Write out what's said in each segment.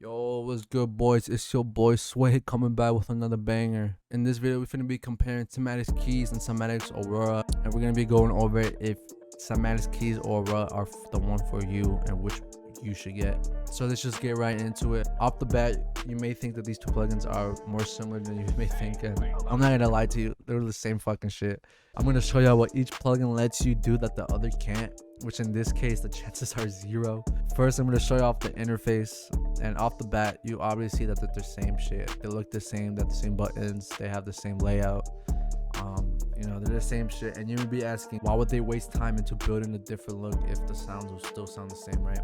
Yo, what's good, boys? It's your boy Sway coming back with another banger. In this video, we're gonna be comparing Cymatics KEYS and Cymatics Aurora, and we're gonna be going over if Cymatics KEYS or Aurora are the one for you and which you should get. So let's just get right into it. Off the bat, you may think that these two plugins are more similar than you may think, and I'm not gonna lie to you, they're the same fucking shit. I'm gonna show you what each plugin lets you do that the other can't, which in this case the chances are 0. First, I'm gonna show you off the interface, and off the bat you obviously see that they're the same shit. They look the same, they're the same buttons, they have the same layout. They're the same shit, and you would be asking, why would they waste time into building a different look if the sounds will still sound the same, right?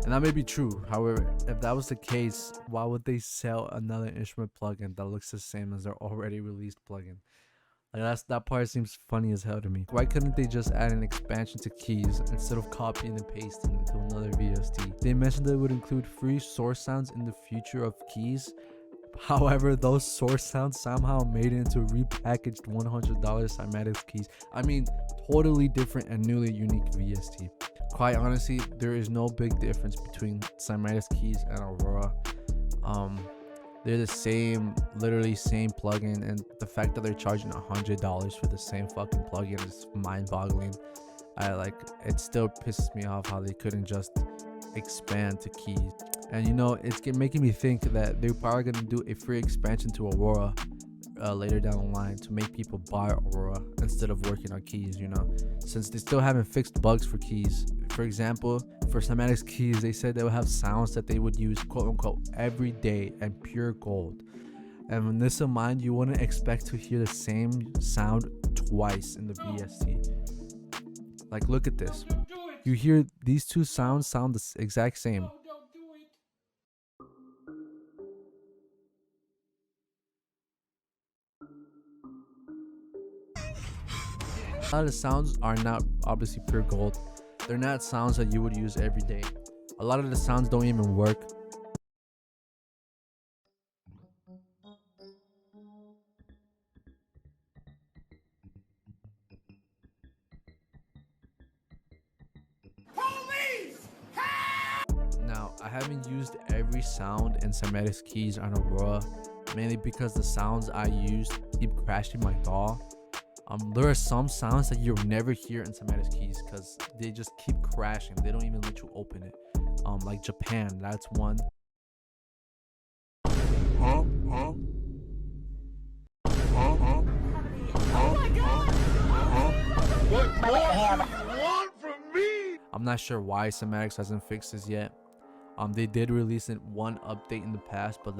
And that may be true. However, if that was the case, why would they sell another instrument plugin that looks the same as their already released plugin? Like, that part seems funny as hell to me. Why couldn't they just add an expansion to KEYS instead of copying and pasting into another VST? They mentioned that it would include free source sounds in the future of KEYS. However, those source sounds somehow made it into repackaged $100 Cymatics KEYS. I mean, totally different and newly unique VST. Quite honestly, there is no big difference between Cymatics KEYS and Aurora. They're the same, literally same plugin, and the fact that they're charging $100 for the same fucking plugin is mind-boggling. It still pisses me off how they couldn't just expand to KEYS. And it's making me think that they're probably gonna do a free expansion to Aurora later down the line to make people buy Aurora instead of working on KEYS, since they still haven't fixed bugs for KEYS. For example, for Cymatics KEYS, they said they would have sounds that they would use quote unquote every day and pure gold. And with this in mind, you wouldn't expect to hear the same sound twice in the VST. Like, look at this. You hear these two sounds sound the exact same. A lot of the sounds are not obviously pure gold. They're not sounds that you would use every day. A lot of the sounds don't even work. Now, I haven't used every sound in Cymatics KEYS on Aurora, mainly because the sounds I used keep crashing my DAW. There are some sounds that you'll never hear in Cymatics KEYS because they just keep crashing. They don't even let you open it. Like Japan, that's one. I'm not sure why Cymatics hasn't fixed this yet. They did release one update in the past, but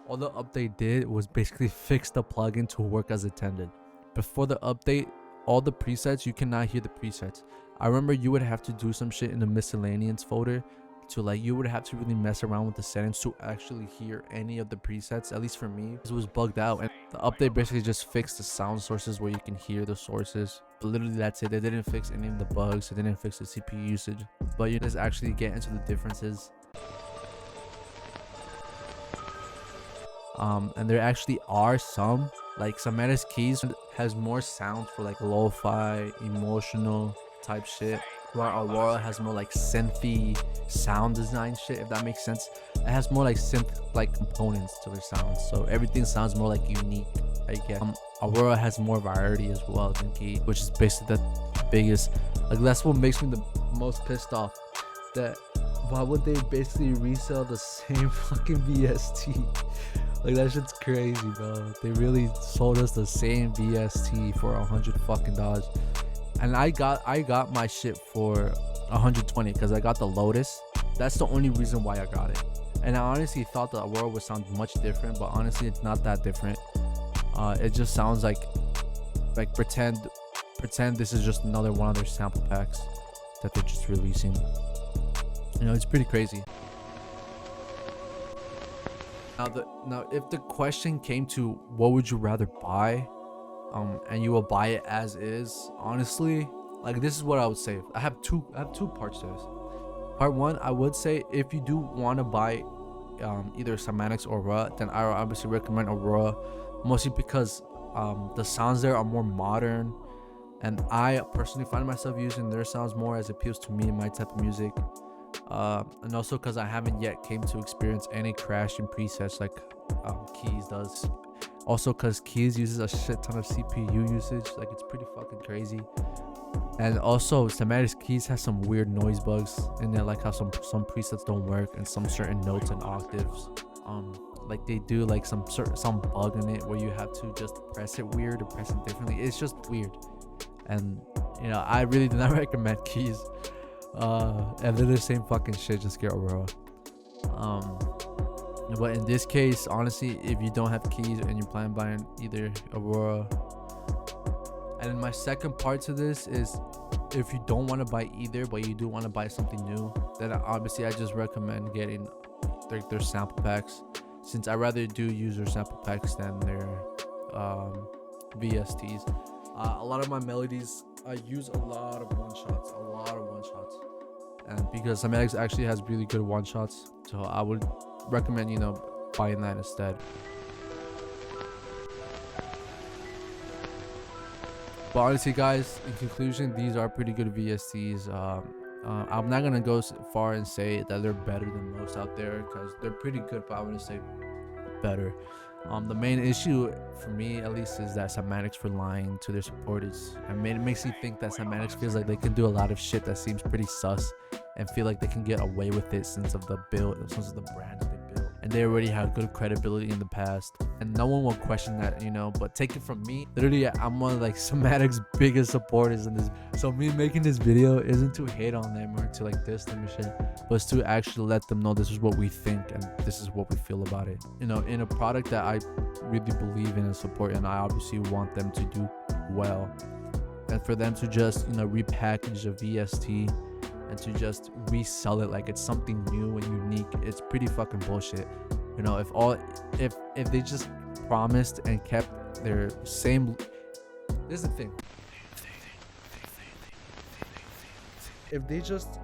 all the update did was basically fix the plugin to work as intended. Before the update, all the presets, you cannot hear the presets. I remember you would have to do some shit in the miscellaneous folder to you would have to really mess around with the settings to actually hear any of the presets. At least for me, it was bugged out, and the update basically just fixed the sound sources where you can hear the sources. But literally that's it. They didn't fix any of the bugs. They didn't fix the CPU usage. But you just actually get into the differences. And there actually are some, like Cymatics KEYS has more sounds for like lo-fi, emotional type shit, while Aurora has more like synthy sound design shit, if that makes sense. It has more like synth like components to their sounds, so everything sounds more like unique, I guess. Aurora has more variety as well than KEYS, which is basically the biggest, that's what makes me the most pissed off. That why would they basically resell the same fucking VST? That shit's crazy, bro. They really sold us the same VST for $100 fucking dollars, and I got my shit for 120 because I got the LOTUS. That's the only reason why I got it. And I honestly thought the Aurora would sound much different, but honestly, it's not that different. It just sounds like pretend this is just another one of their sample packs that they're just releasing. It's pretty crazy. Now, if the question came to what would you rather buy, and you will buy it as is, honestly, this is what I would say. I have two parts to this. Part one, I would say if you do want to buy either Cymatics or Aurora, then I would obviously recommend Aurora, mostly because the sounds there are more modern, and I personally find myself using their sounds more as it appeals to me and my type of music. And also because I haven't yet came to experience any crash in presets like KEYS does. Also because KEYS uses a shit ton of CPU usage, like it's pretty fucking crazy. And also Cymatics KEYS has some weird noise bugs in there, like how some presets don't work and some certain notes and octaves. Like they do like some bug in it where you have to just press it weird or press it differently. It's just weird. And you know, I really do not recommend KEYS. And they're the same fucking shit, just get Aurora. But in this case, honestly, if you don't have KEYS and you're planning buying either Aurora, and then my second part to this is, if you don't want to buy either but you do want to buy something new, then obviously I just recommend getting their sample packs, since I rather do use their sample packs than their VSTs. A lot of my melodies, I use a lot of one shots, and because Cymatics actually has really good one shots, so I would recommend, you know, buying that instead. But honestly, guys, in conclusion, these are pretty good VSTs. I'm not gonna go so far and say that they're better than most out there, because they're pretty good, but I wouldn't say better. The main issue for me, at least, is that Cymatics were lying to their supporters. And it makes me think that Cymatics feels like they can do a lot of shit that seems pretty sus, and feel like they can get away with it since of the build, since of the brand they built, and they already have good credibility in the past, and no one will question that, you know. But take it from me, literally, I'm one of like Cymatics' biggest supporters in this. So me making this video isn't to hate on them or to like diss them and shit, but it's to actually let them know this is what we think and this is what we feel about it. You know, in a product that I really believe in and support, and I obviously want them to do well, and for them to just, you know, repackage a VST and to just resell it like it's something new and unique, it's pretty fucking bullshit. You know, if they just promised and kept their same, this is the thing, if they just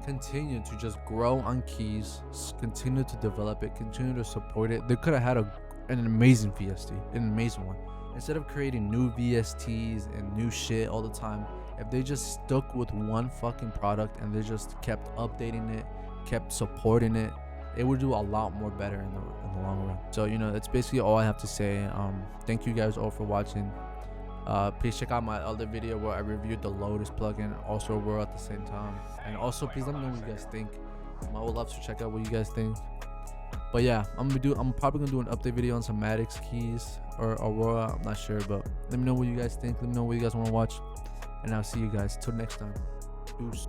continue to just grow on KEYS, continue to develop it, continue to support it, they could have had an amazing VST, an amazing one. Instead of creating new VSTs and new shit all the time, if they just stuck with one fucking product and they just kept updating it, kept supporting it, it would do a lot more better in the long run. So, you know, that's basically all I have to say. Thank you guys all for watching. Please check out my other video where I reviewed the LOTUS plugin, also Aurora at the same time. And also, please let me know what you guys think. I would love to check out what you guys think. But yeah, I'm probably gonna do an update video on Cymatics KEYS or Aurora. I'm not sure, but let me know what you guys think. Let me know what you guys want to watch, and I'll see you guys till next time. Deuce.